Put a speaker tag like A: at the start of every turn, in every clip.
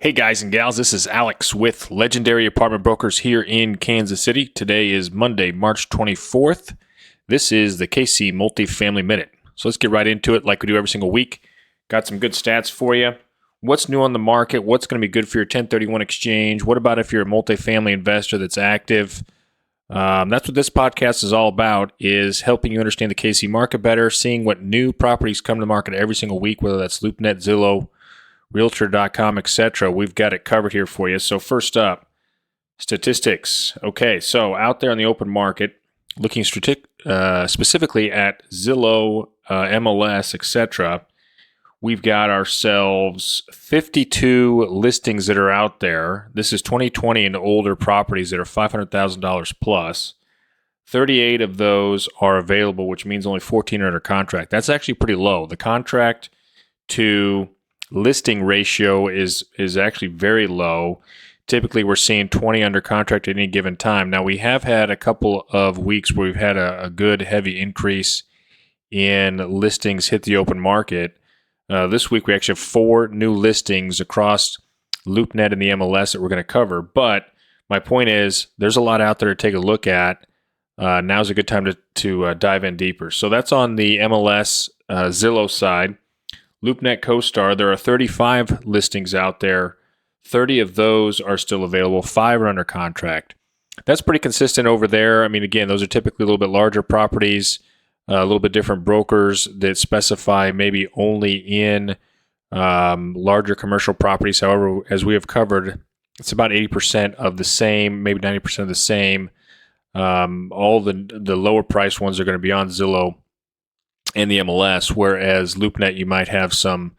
A: Hey guys and gals, this is Alex with Legendary Apartment Brokers here in Kansas City. Today is Monday, March 24th. This is the KC Multifamily Minute. So let's get right into it like we do every single week. Got some good stats for you. What's new on the market? What's going to be good for your 1031 exchange? What about if you're a multifamily investor that's active? That's what this podcast is all about, is helping you understand the KC market better, seeing what new properties come to the market every single week, whether that's LoopNet, Zillow, Realtor.com, etc. We've got it covered here for you. So first up, statistics. Okay, so out there in the open market, looking specifically at Zillow, MLS, etc., we've got ourselves 52 listings that are out there. This is 2020 and older properties that are $500,000 plus. 38 of those are available, which means only 14 are under contract. That's actually pretty low. The contract to listing ratio is actually very low. Typically, we're seeing 20 under contract at any given time. Now, we have had a couple of weeks where we've had a good heavy increase in listings hit the open market. This week, we actually have 4 new listings across LoopNet and the MLS that we're going to cover. But my point is, there's a lot out there to take a look at. Now's a good time to dive in deeper. So that's on the MLS Zillow side. LoopNet CoStar, there are 35 listings out there. 30 of those are still available. 5 are under contract. That's pretty consistent over there. I mean, again, those are typically a little bit larger properties, a little bit different brokers that specify maybe only in larger commercial properties. However, as we have covered, it's about 80% of the same, maybe 90% of the same. All the lower price ones are going to be on Zillow and the MLS, whereas LoopNet, you might have some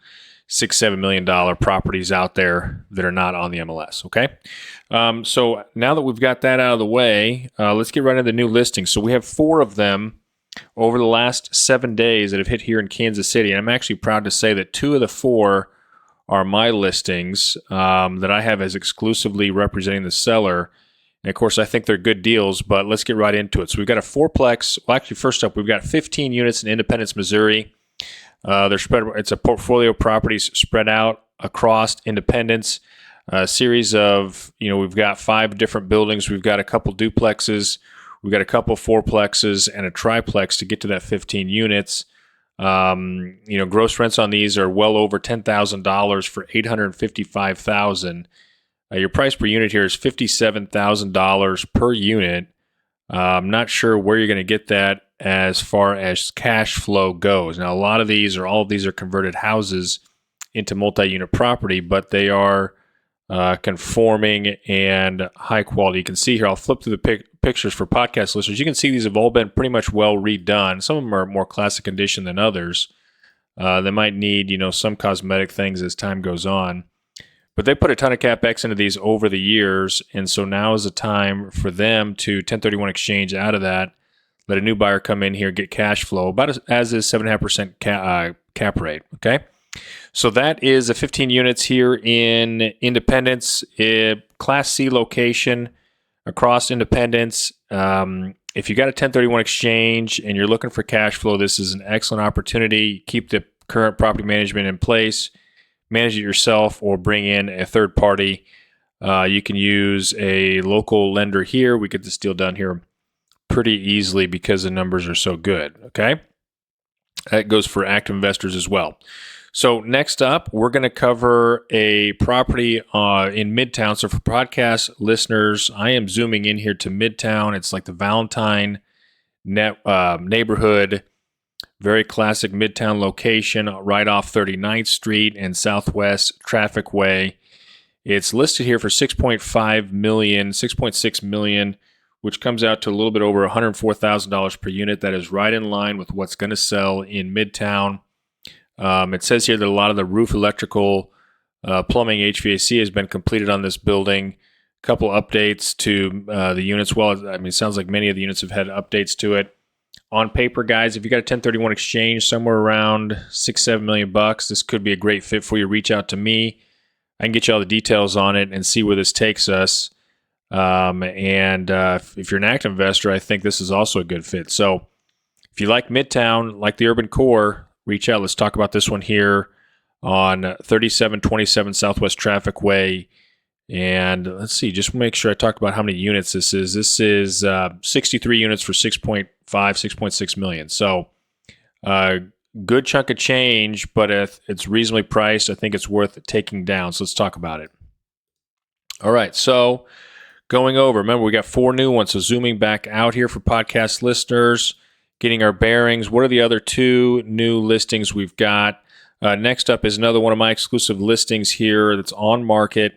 A: $6-7 million properties out there that are not on the MLS, okay? So now that we've got that out of the way, let's get right into the new listings. So we have 4 of them over the last 7 days that have hit here in Kansas City, and I'm actually proud to say that 2 of the 4 are my listings that I have as exclusively representing the seller. And of course, I think they're good deals, but let's get right into it. So we've got a 4-plex. Well, actually, first up, we've got 15 units in Independence, Missouri. They're spread. It's a portfolio of properties spread out across Independence. A series of, we've got 5 different buildings. We've got a couple duplexes. We've got a couple 4-plexes and a triplex to get to that 15 units. Gross rents on these are well over $10,000 for $855,000. Your price per unit here is $57,000 per unit. I'm not sure where you're going to get that as far as cash flow goes. Now, all of these are converted houses into multi-unit property, but they are conforming and high quality. You can see here, I'll flip through the pictures for podcast listeners. You can see these have all been pretty much well redone. Some of them are more classic condition than others. They might need, some cosmetic things as time goes on. But they put a ton of CapEx into these over the years, and so now is the time for them to 1031 exchange out of that, let a new buyer come in here, get cash flow, about as is 7.5% cap rate, okay? So that is the 15 units here in Independence, Class C location across Independence. If you got a 1031 exchange and you're looking for cash flow, this is an excellent opportunity. Keep the current property management in place. Manage it yourself or bring in a third party. You can use a local lender here. We get this deal done here pretty easily because the numbers are so good, okay? That goes for active investors as well. So next up, we're going to cover a property in Midtown. So for podcast listeners, I am zooming in here to Midtown. It's like the Valentine neighborhood. Very classic Midtown location right off 39th Street and Southwest Traffic Way. It's listed here for $6.5 million, $6.6 million, which comes out to a little bit over $104,000 per unit. That is right in line with what's going to sell in Midtown. It says here that a lot of the roof electrical, plumbing, HVAC has been completed on this building. A couple updates to the units. Well, it sounds like many of the units have had updates to it. On paper, guys, if you got a 1031 exchange somewhere around $6-7 million, this could be a great fit for you. Reach out to me. I can get you all the details on it and see where this takes us. If you're an active investor, I think this is also a good fit. So if you like Midtown, like the urban core, reach out. Let's talk about this one here on 3727 Southwest Traffic Way. And let's see, just make sure I talked about how many units this is. This is 63 units for 6.6 million. So good chunk of change, but if it's reasonably priced, I think it's worth taking down. So let's talk about it. All right, so going over, remember we got 4 new ones. So zooming back out here for podcast listeners, getting our bearings. What are the other 2 new listings we've got? Next up is another one of my exclusive listings here that's on market.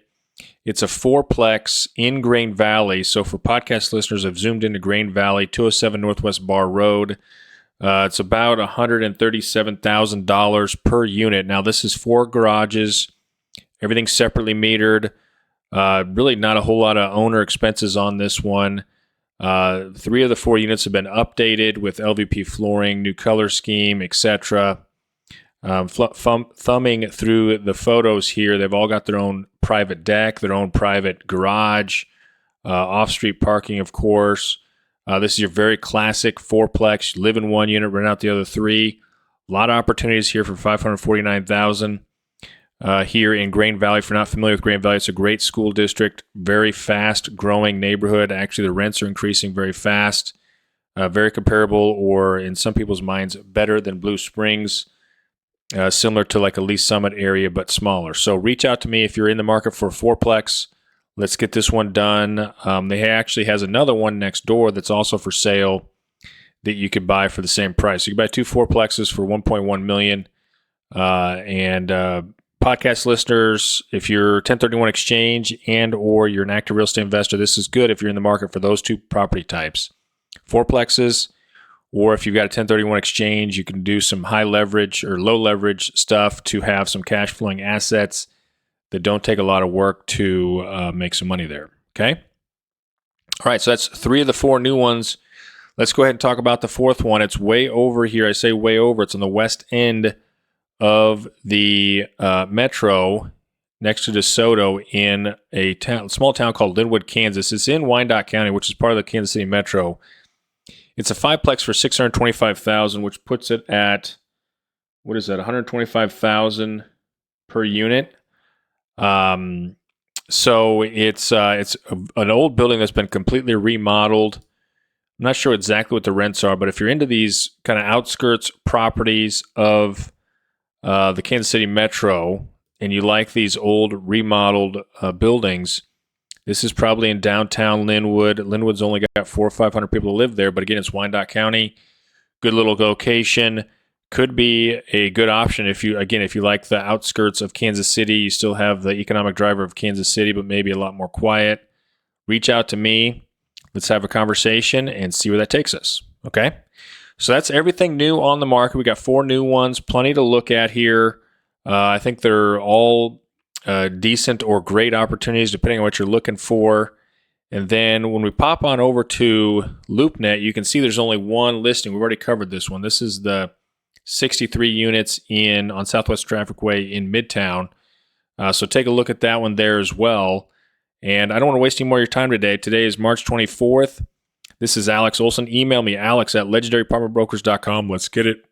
A: It's a 4-plex in Grain Valley. So for podcast listeners, I've zoomed into Grain Valley, 207 Northwest Bar Road. It's about $137,000 per unit. Now, this is 4 garages, everything separately metered. Really not a whole lot of owner expenses on this one. 3 of the 4 units have been updated with LVP flooring, new color scheme, etc. Thumbing through the photos here, they've all got their own private deck, their own private garage, off-street parking, of course. This is your very classic 4-plex. You live in 1 unit, rent out the other 3. A lot of opportunities here for $549,000 here in Grain Valley. If you're not familiar with Grain Valley, it's a great school district, very fast-growing neighborhood. Actually, the rents are increasing very fast, very comparable, or in some people's minds, better than Blue Springs. Similar to like a Lee Summit area, but smaller. So reach out to me if you're in the market for a 4-plex. Let's get this one done. They actually has another one next door that's also for sale that you could buy for the same price. So you can buy 2 4-plexes for $1.1 million. Podcast listeners, if you're 1031 exchange and or you're an active real estate investor, this is good if you're in the market for those 2 property types. 4-plexes. Or if you've got a 1031 exchange, you can do some high leverage or low leverage stuff to have some cash flowing assets that don't take a lot of work to make some money there. Okay? All right, so that's 3 of the 4 new ones. Let's go ahead and talk about the 4th one. It's way over here. I say way over. It's on the west end of the metro next to DeSoto in a small town called Linwood, Kansas. It's in Wyandotte County, which is part of the Kansas City Metro. It's a 5-plex for $625,000, which puts it at, what is that, $125,000 per unit. So it's an old building that's been completely remodeled. I'm not sure exactly what the rents are, but if you're into these kind of outskirts properties of the Kansas City Metro and you like these old remodeled buildings, this is probably in downtown Linwood. Linwood's only got 400 or 500 people who live there, but again, it's Wyandotte County. Good little location. Could be a good option if you like the outskirts of Kansas City. You still have the economic driver of Kansas City, but maybe a lot more quiet. Reach out to me. Let's have a conversation and see where that takes us. Okay? So that's everything new on the market. We got 4 new ones, plenty to look at here. I think they're all decent or great opportunities depending on what you're looking for. And then when we pop on over to LoopNet, you can see there's only 1 listing. We've already covered this one. This is the 63 units on Southwest Traffic Way in Midtown. So take a look at that one there as well. And I don't want to waste any more of your time today. Today is March 24th. This is Alex Olson. Email me, alex@legendaryapartmentbrokers.com. Let's get it.